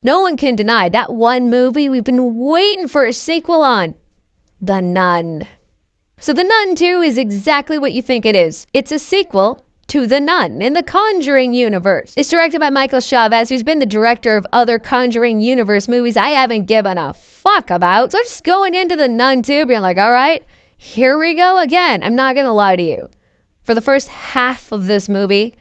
No one can deny that one movie we've been waiting for a sequel on. The Nun. So The Nun 2 is exactly what you think it is. It's a sequel to The Nun in the Conjuring universe. It's directed by Michael Chavez, who's been the director of other Conjuring universe movies I haven't given a fuck about. So just going into The Nun 2, being like, all right, here we go again. I'm not gonna lie to you. For the first half of this movie,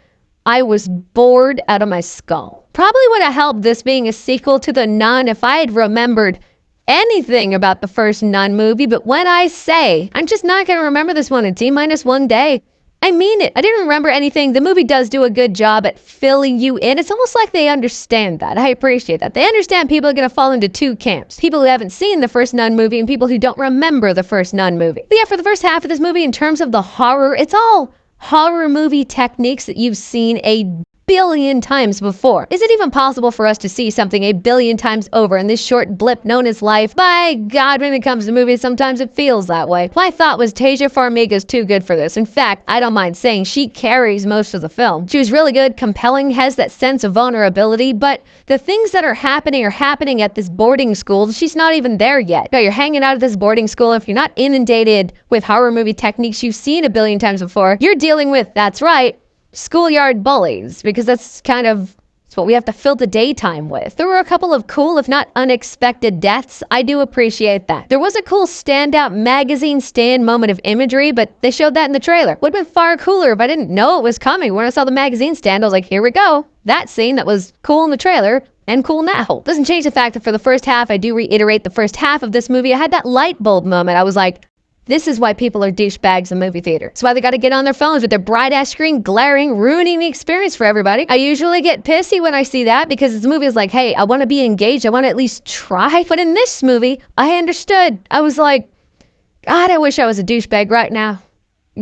I was bored out of my skull. Probably would have helped this being a sequel to The Nun if I had remembered anything about the first Nun movie, but when I say I'm just not going to remember this one in T-1 day, I mean it. I didn't remember anything. The movie does do a good job at filling you in. It's almost like they understand that. I appreciate that. They understand people are going to fall into two camps. People who haven't seen the first Nun movie and people who don't remember the first Nun movie. But yeah, for the first half of this movie, in terms of the horror, it's all horror movie techniques that you've seen a billion times before. Is it even possible for us to see something a billion times over in this short blip known as life? By God, when it comes to movies, sometimes it feels that way. My thought was Tasia Farmiga's too good for this. In fact, I don't mind saying she carries most of the film. She was really good, compelling, has that sense of vulnerability, but the things that are happening at this boarding school, she's not even there yet. You're hanging out at this boarding school. If you're not inundated with horror movie techniques you've seen a billion times before, you're dealing with, that's right, schoolyard bullies, because that's what we have to fill the daytime with. There were a couple of cool, if not unexpected deaths. I do appreciate that. There was a cool standout magazine stand moment of imagery, but they showed that in the trailer. Would have been far cooler if I didn't know it was coming. When I saw the magazine stand, I was like, here we go. That scene that was cool in the trailer and cool now. Doesn't change the fact that for the first half, I do reiterate the first half of this movie, I had that light bulb moment. I was like, this is why people are douchebags in movie theater. It's why they gotta get on their phones with their bright-ass screen glaring, ruining the experience for everybody. I usually get pissy when I see that because this movie is like, hey, I wanna be engaged, I wanna at least try. But in this movie, I understood. I was like, God, I wish I was a douchebag right now.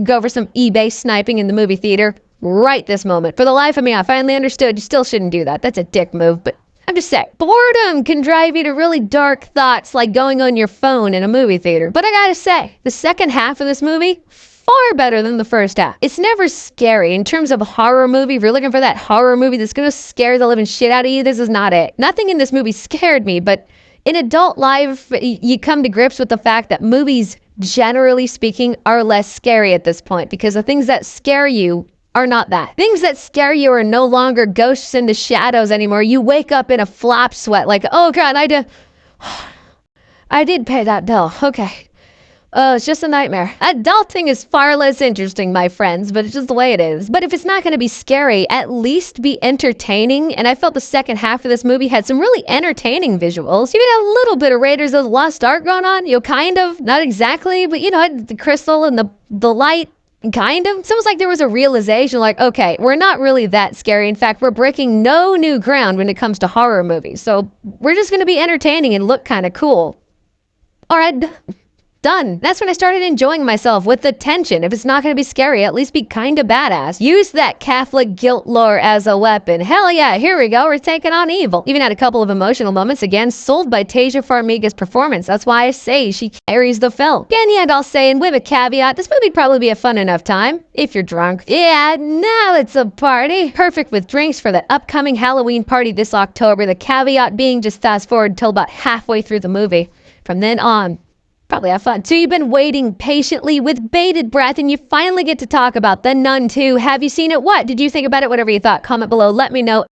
Go for some eBay sniping in the movie theater right this moment. For the life of me, I finally understood you still shouldn't do that. That's a dick move, but I'm just saying, boredom can drive you to really dark thoughts like going on your phone in a movie theater. But I gotta say, the second half of this movie, far better than the first half. It's never scary. In terms of a horror movie, if you're looking for that horror movie that's gonna scare the living shit out of you, this is not it. Nothing in this movie scared me, but in adult life, you come to grips with the fact that movies, generally speaking, are less scary at this point because the things that scare you are not that. Things that scare you are no longer ghosts in the shadows anymore. You wake up in a flop sweat like, oh God, I did pay that bill. Okay. Oh, it's just a nightmare. Adulting is far less interesting, my friends, but it's just the way it is. But if it's not going to be scary, at least be entertaining. And I felt the second half of this movie had some really entertaining visuals. You had a little bit of Raiders of the Lost Ark going on, kind of, not exactly, but had the crystal and the light. Kind of. It's almost like there was a realization like, okay, we're not really that scary. In fact, we're breaking no new ground when it comes to horror movies. So we're just going to be entertaining and look kind of cool. All right, done. That's when I started enjoying myself with the tension. If it's not going to be scary, at least be kind of badass. Use that Catholic guilt lore as a weapon. Hell yeah, here we go. We're taking on evil. Even had a couple of emotional moments, again, sold by Tasia Farmiga's performance. That's why I say she carries the film. Again, yeah, and I'll say, and with a caveat, this movie'd probably be a fun enough time if you're drunk. Yeah, now it's a party. Perfect with drinks for that upcoming Halloween party this October. The caveat being just fast forward until about halfway through the movie. From then on, probably have fun. So you've been waiting patiently with bated breath and you finally get to talk about The Nun 2. Have you seen it? What did you think about it? Whatever you thought, comment below. Let me know.